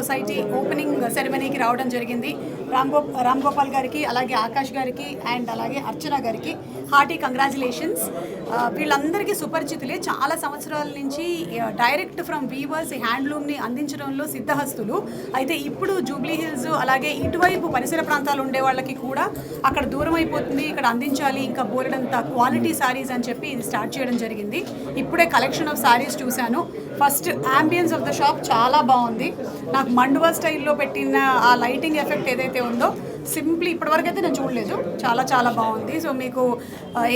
Society opening సెరమనీకి రావడం జరిగింది. రామ్ గోపాల్ గారికి, అలాగే ఆకాష్ గారికి అండ్ అలాగే అర్చన గారికి హార్టీ కంగ్రాచులేషన్స్. వీళ్ళందరికీ సుపరిచితులే. చాలా సంవత్సరాల నుంచి డైరెక్ట్ ఫ్రమ్ వీవర్స్ హ్యాండ్లూమ్ని అందించడంలో సిద్ధహస్తులు. అయితే ఇప్పుడు జూబ్లీ హిల్స్ అలాగే ఇటువైపు పరిసర ప్రాంతాలు ఉండే వాళ్ళకి కూడా అక్కడ దూరం అయిపోతుంది, ఇక్కడ అందించాలి ఇంకా బోలెడంత క్వాలిటీ శారీస్ అని చెప్పి ఇది స్టార్ట్ చేయడం జరిగింది. ఇప్పుడే కలెక్షన్ ఆఫ్ శారీస్ చూశాను. First ambience of the shop చాలా బాగుంది. నాకు మండువా స్టైల్లో పెట్టిన ఆ లైటింగ్ ఎఫెక్ట్ ఏదైతే ఉందో సింప్లీ ఇప్పటివరకు అయితే నేను చూడలేదు, చాలా చాలా బాగుంది. సో మీకు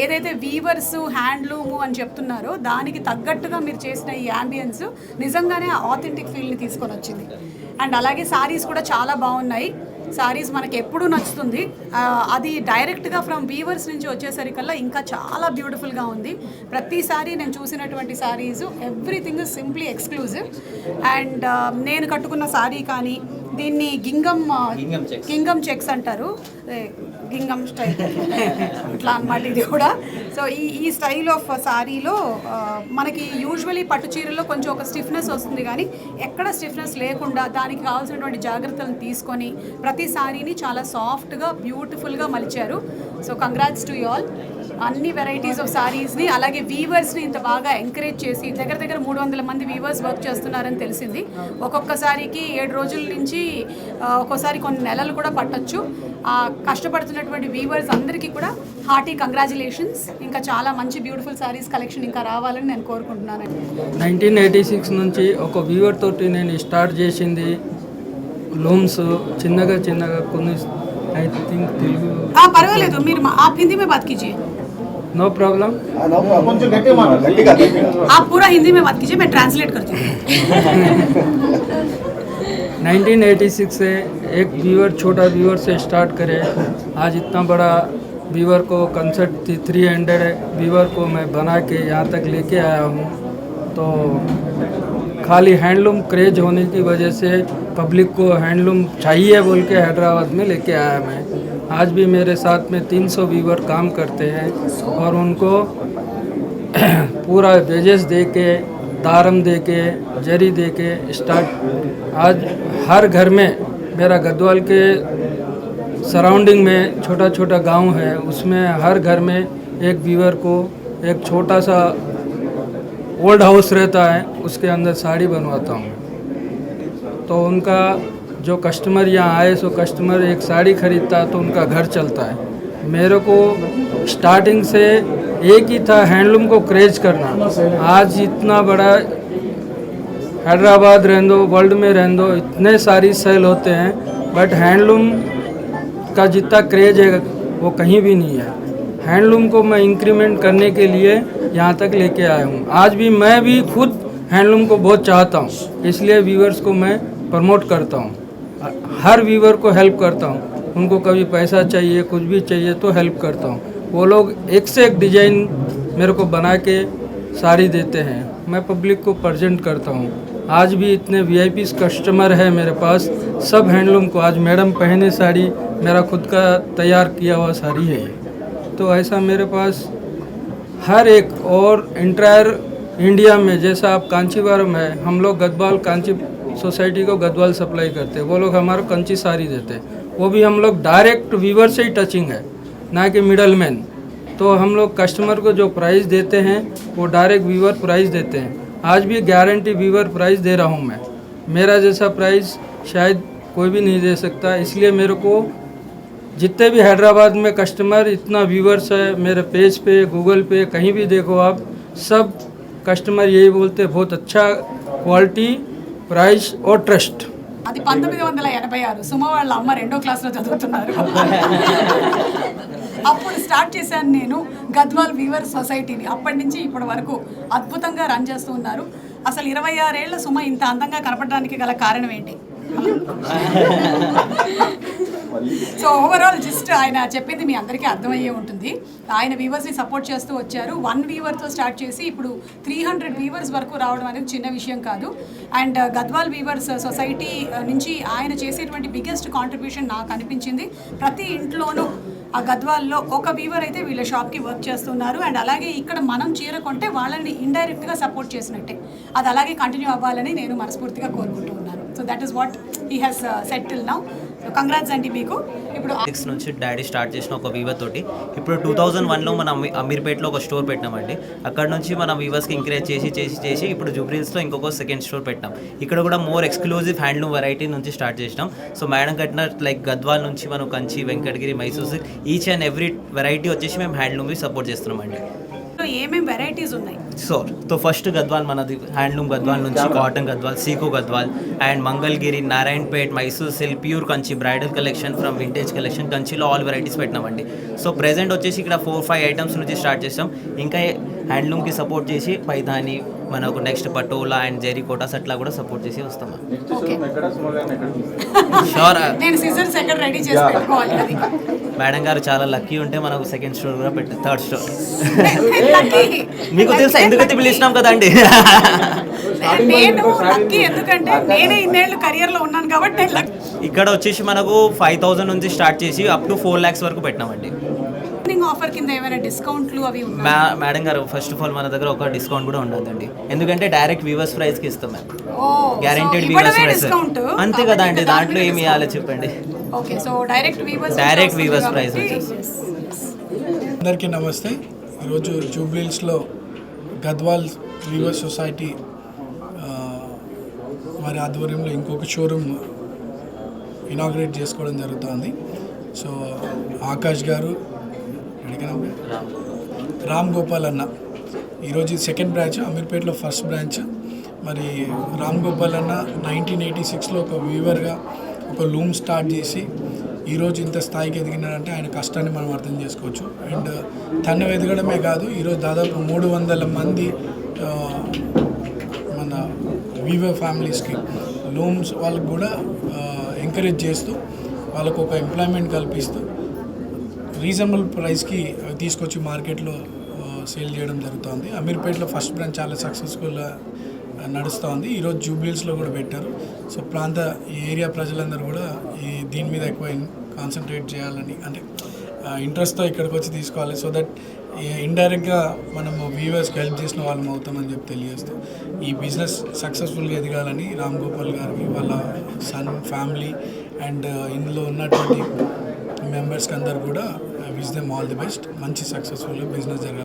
ఏదైతే వీవర్స్ హ్యాండ్లూము అని చెప్తున్నారో దానికి తగ్గట్టుగా మీరు చేసిన ఈ యాంబియన్స్ నిజంగానే ఆథెంటిక్ ఫీల్ని తీసుకొని వచ్చింది. అండ్ అలాగే శారీస్ కూడా చాలా బాగున్నాయి. శారీస్ మనకి ఎప్పుడూ నచ్చుతుంది. అది డైరెక్ట్గా ఫ్రమ్ వీవర్స్ నుంచి వచ్చేసరికల్లా ఇంకా చాలా బ్యూటిఫుల్గా ఉంది. ప్రతి శారీ నేను చూసినటువంటి saris everything is simply exclusive. And నేను కట్టుకున్న శారీ కానీ దీన్ని గింగం చెక్స్ అంటారు, గింగం స్టైల్ ఇట్లా అన్నమాట ఇది కూడా. సో ఈ స్టైల్ ఆఫ్ శారీలో మనకి యూజువలీ పట్టు చీరల్లో కొంచెం ఒక స్టిఫ్నెస్ వస్తుంది, కానీ ఎక్కడ స్టిఫ్నెస్ లేకుండా దానికి కావాల్సినటువంటి జాగ్రత్తలను తీసుకొని ప్రతి శారీని చాలా సాఫ్ట్గా బ్యూటిఫుల్గా మలిచారు. So congrats to you all. అన్ని వెరైటీస్ ఆఫ్ శారీస్ని అలాగే వీవర్స్ని ఇంత బాగా ఎంకరేజ్ చేసి దగ్గర 300 మంది వీవర్స్ వర్క్ చేస్తున్నారని తెలిసింది. ఒక్కొక్క శారీకి 7 రోజుల నుంచి ఒక్కోసారి కొన్ని నెలలు కూడా పట్టొచ్చు. కష్టపడుతున్నటువంటి వీవర్స్ అందరికీ కూడా హార్టీ కంగ్రాచులేషన్స్. ఇంకా చాలా మంచి బ్యూటిఫుల్ శారీస్ కలెక్షన్ ఇంకా రావాలని నేను కోరుకుంటున్నాను. 1986 నుంచి ఒక వీవర్ తోటి నేను స్టార్ట్ చేసింది లూమ్స్ చిన్నగా కొన్ని ఐ థింక్ తెలుగు పర్వాలేదు, మీరు आप हिंदी में बात कीजिए. No problem. आप पूरा हिंदी में बात कीजिए, मैं ट्रांसलेट करती हूँ. 1986 से एक व्यूअर, छोटा व्यूअर से स्टार्ट करे. आज इतना बड़ा व्यूअर को कंसेप्ट 300 व्यूअर को मैं बना के यहाँ तक लेके आया हूँ. तो खाली हैंडलूम क्रेज होने की वजह से पब्लिक को हैंडलूम चाहिए बोल के हैदराबाद में लेके आया मैं. आज भी मेरे साथ में 300 वीवर काम करते हैं और उनको पूरा वेजेस दे के, दारम दे के, जरी दे के स्टार्ट. आज हर घर में, मेरा गद्वाल के सराउंडिंग में छोटा छोटा गांव है, उसमें हर घर में एक वीवर को एक छोटा सा ओल्ड हाउस रहता है, उसके अंदर साड़ी बनवाता हूँ. तो उनका जो कस्टमर यहाँ आए सो कस्टमर एक साड़ी खरीदता है तो उनका घर चलता है. मेरे को स्टार्टिंग से एक ही था हैंडलूम को क्रेज करना. आज इतना बड़ा हैदराबाद रहने दो, वर्ल्ड में रहने दो, इतने सारी सेल होते हैं, बट हैंडलूम का जितना क्रेज है वो कहीं भी नहीं है. हैंडलूम को मैं इंक्रीमेंट करने के लिए यहाँ तक लेके आया हूँ. आज भी मैं भी खुद हैंडलूम को बहुत चाहता हूँ, इसलिए व्यूअर्स को मैं प्रमोट करता हूँ. हर व्यूअर को हेल्प करता हूँ. उनको कभी पैसा चाहिए, कुछ भी चाहिए तो हेल्प करता हूँ. वो लोग एक से एक डिजाइन मेरे को बना के साड़ी देते हैं, मैं पब्लिक को प्रेजेंट करता हूँ. आज भी इतने VIP कस्टमर है मेरे पास, सब हैंडलूम को. आज मैडम पहने साड़ी मेरा खुद का तैयार किया हुआ साड़ी है. तो ऐसा मेरे पास हर एक, और इंटायर इंडिया में जैसा आप कांचीवरम है, हम लोग गद्वाल कांची सोसाइटी को गद्वाल सप्लाई करते हैं, वो लोग हमारा कंची साड़ी देते हैं. वो भी हम लोग डायरेक्ट वीवर से ही टचिंग है, ना कि मिडल मैन. तो हम लोग कस्टमर को जो प्राइस देते हैं वो डायरेक्ट वीवर प्राइस देते हैं. आज भी गारंटी वीवर प्राइस दे रहा हूँ मैं. मेरा जैसा प्राइस शायद कोई भी नहीं दे सकता. इसलिए मेरे को जितने भी हैदराबाद में कस्टमर, इतना व्यूवर्स है मेरे पेज पे, गूगल पे, कहीं भी देखो आप, सब कस्टमर यही बोलते हैं बहुत अच्छा क्वालिटी, ప్రైస్ ఓర్ ట్రస్ట్. అది 1986 సుమ వాళ్ళ అమ్మ 2వ క్లాస్లో చదువుతున్నారు. అప్పుడు స్టార్ట్ చేశాను నేను గద్వాల్ వీవర్ సొసైటీని. అప్పటి నుంచి ఇప్పటి వరకు అద్భుతంగా రన్ చేస్తూ ఉన్నారు. అసలు 26 ఏళ్ల సుమ ఇంత అందంగా కనపడడానికి గల కారణం ఏంటి? సో ఓవరాల్ జస్ట్ ఆయన చెప్పింది మీ అందరికీ అర్థమయ్యే ఉంటుంది. ఆయన వీవర్స్ని సపోర్ట్ చేస్తూ వచ్చారు. 1 వీవర్తో స్టార్ట్ చేసి ఇప్పుడు 300 వీవర్స్ వరకు రావడం అనేది చిన్న విషయం కాదు. అండ్ గద్వాల్ వీవర్స్ సొసైటీ నుంచి ఆయన చేసేటువంటి బిగ్గెస్ట్ కాంట్రిబ్యూషన్ నాకు అనిపించింది. ప్రతి ఇంట్లోనూ ఆ గద్వాల్లో ఒక వీవర్ అయితే వీళ్ళ షాప్కి వర్క్ చేస్తున్నారు. అండ్ అలాగే ఇక్కడ మనం చీర కొంటే వాళ్ళని ఇండైరెక్ట్గా సపోర్ట్ చేసినట్టే. అది అలాగే కంటిన్యూ అవ్వాలని నేను మనస్ఫూర్తిగా కోరుకుంటూ ఉన్నాను. So that is what he has set till now. So congrats అండి మీకు. ఇప్పుడు 6 నుంచి డాడీ స్టార్ట్ చేసిన ఒక వీవర్ తోటి ఇప్పుడు 2001లో మనం అమీర్పేట్లో ఒక స్టోర్ పెట్టినామండి. అక్కడ నుంచి మనం వీవర్స్కి ఎంకరేజ్ చేసి ఇప్పుడు జూబ్లీహిల్స్లో ఇంకొక సెకండ్ స్టోర్ పెట్టాం. ఇక్కడ కూడా మోర్ ఎక్స్క్లూజివ్ హ్యాండ్లూమ్ వెరైటీ నుంచి స్టార్ట్ చేసినాం. సో మేడం కట్టిన లైక్ గద్వాల్ నుంచి మనం Kanchi, Venkatagiri, Mysore silk each and every variety వచ్చేసి మేము హ్యాండ్లూమ్కి సపోర్ట్ చేస్తున్నామండి. ఏమేమి వెరైటీస్ ఉన్నాయి? సో ఫస్ట్ గద్వాల్ మనది హ్యాండ్లూమ్ గద్వాల్ నుంచి కాటన్ గద్వాల్, సీకో Gadwal and Mangalagiri, Narayanpet, Mysore silk, pure Kanchi, bridal collection from vintage collection, కంచిలో ఆల్ వెరైటీస్ పెట్టినామండి. సో ప్రెజెంట్ వచ్చేసి ఇక్కడ 4-5 ఐటమ్స్ నుంచి స్టార్ట్ చేస్తాం. ఇంకా హ్యాండ్లూమ్కి సపోర్ట్ చేసి పైతాని, మనకు next patola and Jerry Kotas అట్లా కూడా సపోర్ట్ చేసి వస్తాం. షూర్. నేను సిజర్స్ ఎక్కడ రెడీ చేసి పెట్టుకోవాలి అది. మేడం గారు చాలా లక్కీ ఉంటే మనకు సెకండ్ స్టోర్ కూడా పెట్టారు, థర్డ్ స్టోర్. Lucky. మీకు తెలుసా ఎందుకైతే పిలిచినాం కదండి. నేను లక్కీ ఎందుకంటే నేనే ఇన్నేళ్ళు కెరియర్ లో ఉన్నాను కాబట్టి నేను lucky. ఇక్కడ వచ్చేసి మనకు 5,000 నుంచి స్టార్ట్ చేసి అప్ టు 4 lakhs వరకు పెట్టినామండి. ఆఫర్ కింద ఏమైనా డిస్కౌంట్లు అవి ఉన్నాయి? మేడం గారు ఫస్ట్ ఆఫ్ ఆల్ మన దగ్గర ఒక డిస్కౌంట్ కూడా ఉండదండి, ఎందుకంటే డైరెక్ట్ వీవర్స్ ప్రైస్కి ఇస్తాం మేము. గ్యారెంటెడ్ వీవర్స్ ప్రైస్ అంతే కదా అండి, దాంట్లో ఏమి ఇవ్వాలి చెప్పండి. Okay, so direct weavers price. అందరికీ నమస్తే. ఈరోజు జూబ్లీహిల్స్లో గద్వాల్ వీవర్స్ సొసైటీ వారి ఆధ్వర్యంలో ఇంకొక షోరూమ్ ఇనాగ్రేట్ చేసుకోవడం జరుగుతుంది. సో ఆకాష్ గారు, రామ్ గోపాల్ అన్న, ఈరోజు సెకండ్ బ్రాంచ్, అమీర్పేట్లో ఫస్ట్ బ్రాంచ్. మరి రామ్ గోపాల్ అన్న 1986లో ఒక వీవర్గా ఒక లూమ్ స్టార్ట్ చేసి ఈరోజు ఇంత స్థాయికి ఎదిగినాడంటే ఆయన కష్టాన్ని మనం అర్థం చేసుకోవచ్చు. అండ్ తను ఎదగడమే కాదు, ఈరోజు దాదాపు 300 మంది మన వీవర్ ఫ్యామిలీస్కి లూమ్స్ వాళ్ళకు కూడా ఎంకరేజ్ చేస్తూ వాళ్ళకు ఒక ఎంప్లాయ్మెంట్ కల్పిస్తూ రీజనబుల్ ప్రైస్కి తీసుకొచ్చి మార్కెట్లో సేల్ చేయడం జరుగుతుంది. అమీర్పేట్లో ఫస్ట్ బ్రాంచ్ చాలా సక్సెస్ఫుల్గా నడుస్తుంది. ఈరోజు జూబ్లీహిల్స్లో కూడా పెట్టారు. సో ఈ ఏరియా ప్రజలందరూ కూడా దీని మీద ఎక్కువ కాన్సన్ట్రేట్ చేయాలని, అంటే ఇంట్రెస్ట్తో ఇక్కడికి వచ్చి తీసుకోవాలి. సో దట్ ఇండైరెక్ట్గా మనము వీవర్స్కి హెల్ప్ చేసిన వాళ్ళం అవుతామని చెప్పి తెలియజేస్తూ ఈ బిజినెస్ సక్సెస్ఫుల్గా ఎదగాలని రామ్ గోపాల్ గారికి, వాళ్ళ సన్, ఫ్యామిలీ అండ్ ఇందులో ఉన్నటువంటి మెంబర్స్కి అందరు కూడా wish them all the best. మంచి సక్సెస్ఫుల్గా బిజినెస్ జరగాలి.